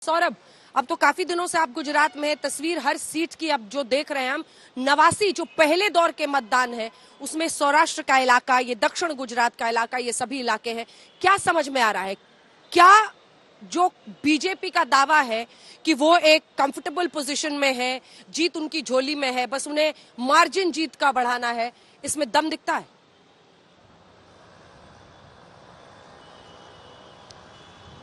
सौरभ, अब तो काफी दिनों से आप गुजरात में तस्वीर हर सीट की अब जो देख रहे हैं हम, नवासी जो पहले दौर के मतदान है उसमें सौराष्ट्र का इलाका, ये दक्षिण गुजरात का इलाका, ये सभी इलाके हैं। क्या समझ में आ रहा है? क्या जो बीजेपी का दावा है कि वो एक कंफर्टेबल पोजीशन में है, जीत उनकी झोली में है, बस उन्हें मार्जिन जीत का बढ़ाना है, इसमें दम दिखता है?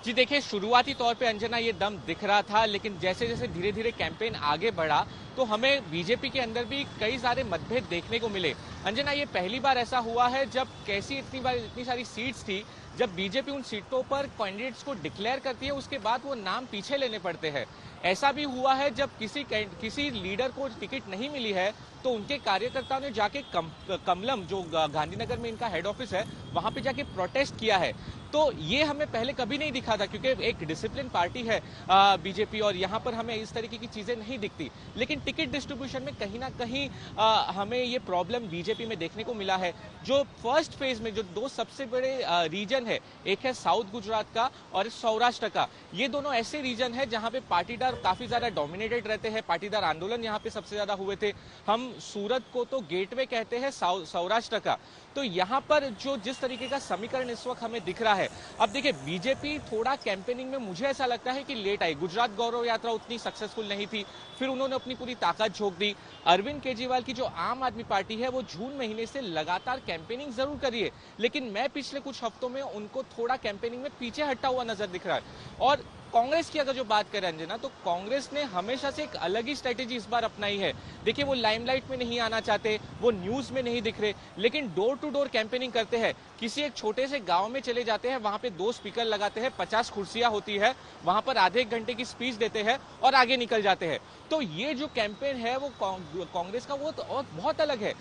जी देखिए, शुरुआती तौर पे अंजना ये दम दिख रहा था, लेकिन जैसे जैसे धीरे धीरे कैंपेन आगे बढ़ा तो हमें बीजेपी के अंदर भी कई सारे मतभेद देखने को मिले। अंजना, ये पहली बार ऐसा हुआ है जब कैसी इतनी सारी सीट्स थी, जब बीजेपी उन सीटों पर कैंडिडेट्स को डिक्लेयर करती है, उसके बाद वो नाम पीछे लेने पड़ते हैं। ऐसा भी हुआ है जब किसी लीडर को टिकट नहीं मिली है तो उनके कार्यकर्ताओं ने जाके कमलम, जो गांधीनगर में इनका हेड ऑफिस है, वहां पे जाके प्रोटेस्ट किया है। तो ये हमें पहले कभी नहीं दिखा था, क्योंकि एक डिसिप्लिन पार्टी है बीजेपी, और यहाँ पर हमें इस तरीके की चीजें नहीं दिखती। लेकिन टिकट डिस्ट्रीब्यूशन में कहीं ना कहीं हमें ये प्रॉब्लम बीजेपी में देखने को मिला है। जो फर्स्ट फेज में जो दो सबसे बड़े रीजन है, एक है साउथ गुजरात का और सौराष्ट्र का, ये दोनों ऐसे रीजन है जहां पे पाटीदार काफी ज्यादा डोमिनेटेड रहते हैं। पाटीदार आंदोलन यहाँ पे सबसे ज्यादा हुए थे। हम सूरत को तो गेटवे कहते हैं सौराष्ट्र का। तो यहाँ पर जो जिस तरीके का समीकरण इस वक्त हमें दिख रहा है, अब देखिए, बीजेपी थोड़ा कैंपेनिंग में मुझे ऐसा लगता है कि लेट आई। गुजरात गौरव यात्रा उतनी सक्सेसफुल नहीं थी, फिर उन्होंने अपनी पूरी ताकत झोंक दी। अरविंद केजरीवाल की जो आम आदमी पार्टी है वो जून महीने से लगातार कैंपेनिंग जरूर करी है, लेकिन मैं पिछले कुछ हफ्तों में उनको थोड़ा कैंपेनिंग में पीछे हटता हुआ नजर दिख रहा है। और कांग्रेस की अगर जो बात करें अंजना, तो कांग्रेस ने हमेशा से एक अलग ही स्ट्रेटेजी इस बार अपनाई है। देखिए, वो लाइमलाइट में नहीं आना चाहते, वो न्यूज में नहीं दिख रहे, लेकिन डोर टू डोर कैंपेनिंग करते हैं। किसी एक छोटे से गांव में चले जाते हैं, वहां पे 2 स्पीकर लगाते हैं, 50 कुर्सियां होती है, वहां पर आधे एक घंटे की स्पीच देते हैं और आगे निकल जाते हैं। तो ये जो कैंपेन है वो कांग्रेस का वो तो बहुत अलग है,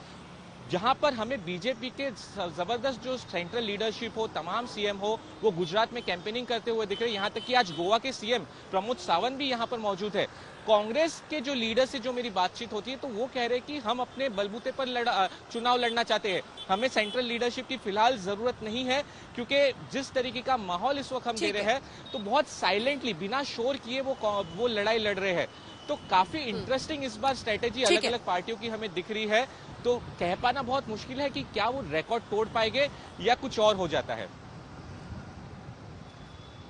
जहां पर हमें बीजेपी के जबरदस्त जो सेंट्रल लीडरशिप हो, तमाम सीएम हो, वो गुजरात में कैंपेनिंग करते हुए दिख रहे हैं। यहां तक कि आज गोवा के सीएम प्रमोद सावंत भी यहां पर मौजूद है। कांग्रेस के जो लीडर से जो मेरी बातचीत होती है तो वो कह रहे हैं कि हम अपने बलबूते पर चुनाव लड़ना चाहते हैं, हमें सेंट्रल लीडरशिप की फिलहाल जरूरत नहीं है, क्योंकि जिस तरीके का माहौल इस वक्त हम दे रहे हैं तो बहुत साइलेंटली, बिना शोर किए वो लड़ाई लड़ रहे हैं। तो काफी इंटरेस्टिंग इस बार स्ट्रेटेजी अलग अलग पार्टियों की हमें दिख रही है। तो कह पाना बहुत मुश्किल है कि क्या वो रिकॉर्ड तोड़ पाएंगे या कुछ और हो जाता है।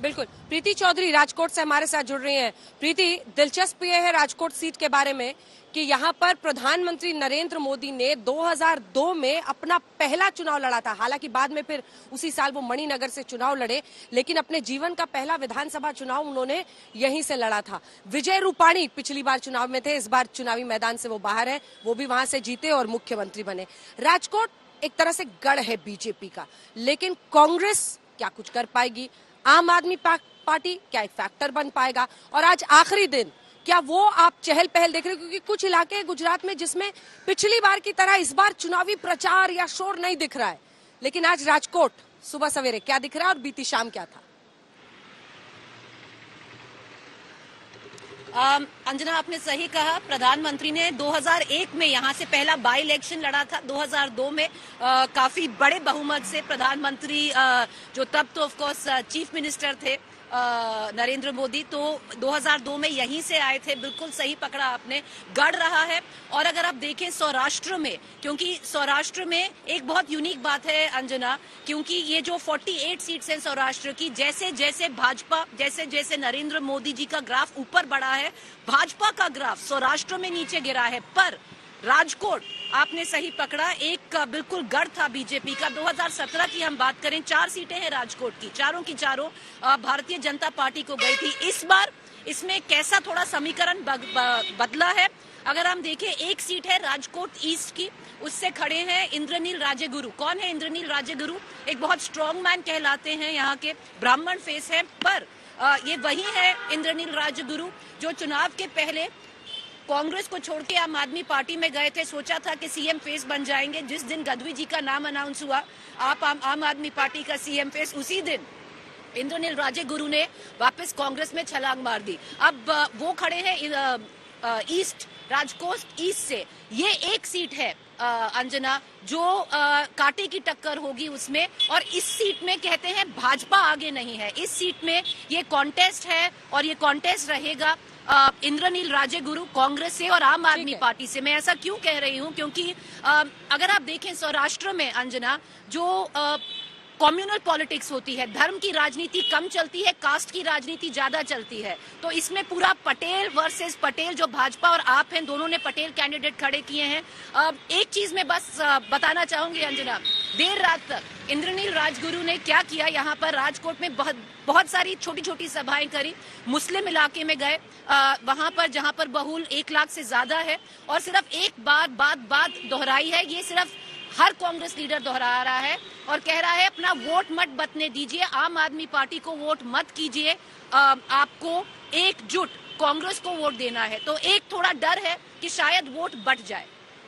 बिल्कुल, प्रीति चौधरी राजकोट से हमारे साथ जुड़ रही हैं। प्रीति, दिलचस्प ये है राजकोट सीट के बारे में कि यहाँ पर प्रधानमंत्री नरेंद्र मोदी ने 2002 में अपना पहला चुनाव लड़ा था। हालांकि बाद में फिर उसी साल वो मणिनगर से चुनाव लड़े, लेकिन अपने जीवन का पहला विधानसभा चुनाव उन्होंने यहीं से लड़ा था। विजय रूपाणी पिछली बार चुनाव में थे, इस बार चुनावी मैदान से वो बाहर है, वो भी वहां से जीते और मुख्यमंत्री बने। राजकोट एक तरह से गढ़ है बीजेपी का, लेकिन कांग्रेस क्या कुछ कर पाएगी? आम आदमी पार्टी क्या एक फैक्टर बन पाएगा? और आज आखिरी दिन, क्या वो आप चहल पहल देख रहे हो? क्योंकि कुछ इलाके हैं गुजरात में जिसमें पिछली बार की तरह इस बार चुनावी प्रचार या शोर नहीं दिख रहा है, लेकिन आज राजकोट सुबह सवेरे क्या दिख रहा है और बीती शाम क्या था? अंजना, आपने सही कहा। प्रधानमंत्री ने 2001 में यहाँ से पहला बाई इलेक्शन लड़ा था। 2002 में काफी बड़े बहुमत से प्रधानमंत्री, जो तब तो ऑफ कोर्स चीफ मिनिस्टर थे, नरेंद्र मोदी, तो 2002 में यहीं से आए थे। बिल्कुल सही पकड़ा आपने, गढ़ रहा है। और अगर आप देखें सौराष्ट्र में, क्योंकि सौराष्ट्र में एक बहुत यूनिक बात है अंजना, क्योंकि ये जो 48 सीट्स हैं सौराष्ट्र की, जैसे जैसे भाजपा, जैसे जैसे नरेंद्र मोदी जी का ग्राफ ऊपर बढ़ा है, भाजपा का ग्राफ सौराष्ट्र में नीचे गिरा है। पर राजकोट, आपने सही पकड़ा, एक बिल्कुल गढ़ था बीजेपी का। 2017 की हम बात करें, 4 सीटें हैं राजकोट की, चारों की चारों भारतीय जनता पार्टी को गई थी। इस बार इसमें कैसा थोड़ा समीकरण बदला है? अगर हम देखें, एक सीट है राजकोट ईस्ट की, उससे खड़े हैं इंद्रनील राजेगुरु। कौन है इंद्रनील राजेगुरु? एक बहुत स्ट्रॉन्ग मैन कहलाते हैं, यहाँ के ब्राह्मण फेस है, पर ये वही है इंद्रनील राजेगुरु जो चुनाव के पहले कांग्रेस को छोड़ के आम आदमी पार्टी में गए थे। सोचा था कि सीएम फेस बन जाएंगे। जिस दिन गदवी जी का नाम अनाउंस हुआ आप आम आदमी पार्टी का सीएम फेस, उसी दिन इंद्रनील राजेगुरु ने वापस कांग्रेस में छलांग मार दी। अब वो खड़े हैं ईस्ट, राजकोट ईस्ट से ये एक सीट है अंजना जो कांटे की टक्कर होगी उसमें, और इस सीट में कहते हैं भाजपा आगे नहीं है। इस सीट में ये कॉन्टेस्ट है और ये कॉन्टेस्ट रहेगा इंद्रनील राजेगुरु कांग्रेस से और आम आदमी पार्टी से। मैं ऐसा क्यों कह रही हूं क्योंकि अगर आप देखें सौराष्ट्र में अंजना जो कम्युनल पॉलिटिक्स होती है, धर्म की राजनीति कम चलती है, कास्ट की राजनीति ज्यादा चलती है, तो इसमें पूरा पटेल वर्सेस पटेल, जो भाजपा और आप हैं दोनों ने पटेल कैंडिडेट खड़े किए हैं। एक चीज मैं बस बताना चाहूंगी अंजना, देर रात तक इंद्रनील राजगुरु ने क्या किया, यहाँ पर राजकोट में बहुत सारी छोटी छोटी सभाएं करी, मुस्लिम इलाके में गए, वहां पर जहां पर बहुल 1 लाख से ज्यादा है, और सिर्फ एक बात दोहराई है, ये सिर्फ हर कांग्रेस लीडर दोहरा रहा है और कह रहा है अपना वोट मत बटने दीजिए, आम आदमी पार्टी को वोट मत कीजिए, आपको एकजुट कांग्रेस को वोट देना है। तो एक थोड़ा डर है कि शायद वोट बट जाए।